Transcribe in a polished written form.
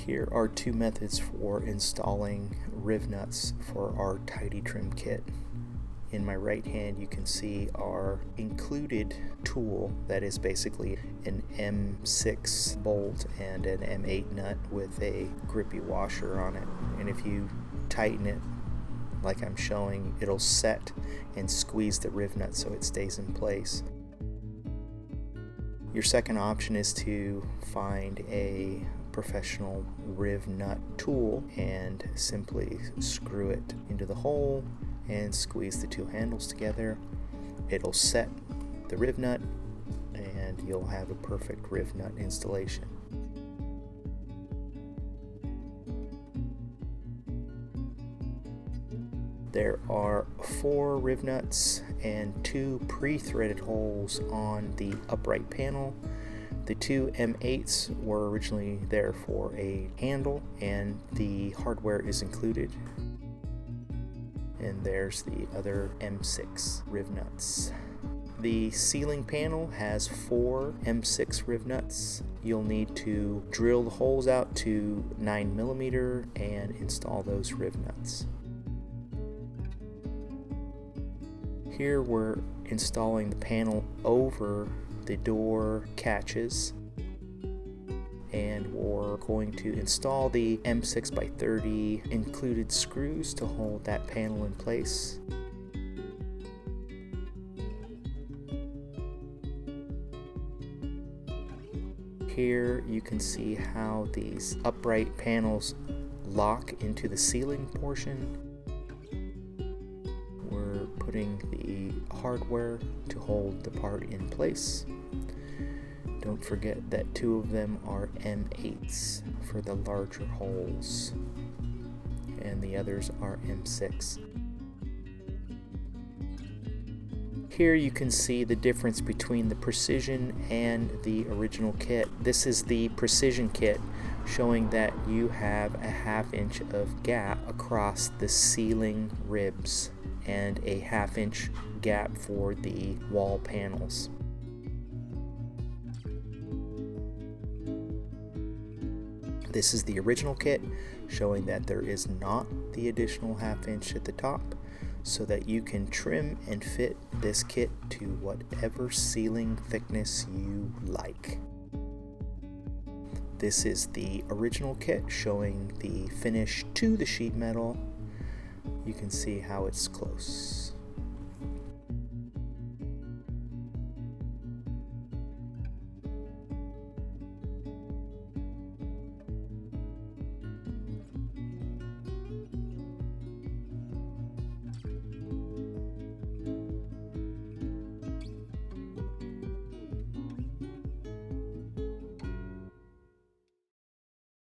Here are two methods for installing riv nuts for our Tidy Trim kit. In my right hand you can see our included tool that is basically an M6 bolt and an M8 nut with a grippy washer on it. And if you tighten it like I'm showing, it'll set and squeeze the riv nut so it stays in place. Your second option is to find a professional riv nut tool and simply screw it into the hole and squeeze the two handles together. It'll set the riv nut and you'll have a perfect riv nut installation. There are 4 riv nuts and 2 pre-threaded holes on the upright panel. The 2 M8s were originally there for a handle and the hardware is included. And there's the other M6 riv nuts. The ceiling panel has 4 M6 riv nuts. You'll need to drill the holes out to 9mm and install those riv nuts. Here we're installing the panel over the door catches, and we're going to install the M6x30 included screws to hold that panel in place. Here you can see how these upright panels lock into the ceiling portion. We're putting the hardware to hold the part in place. Don't forget that 2 of them are M8s for the larger holes, and the others are M6. Here you can see the difference between the Precision and the original kit. This is the Precision kit, showing that you have a 1/2 inch of gap across the ceiling ribs and a 1/2 inch gap for the wall panels. This is the original kit, showing that there is not the additional 1/2 inch at the top, so that you can trim and fit this kit to whatever ceiling thickness you like. This is the original kit, showing the finish to the sheet metal. You can see how it's close.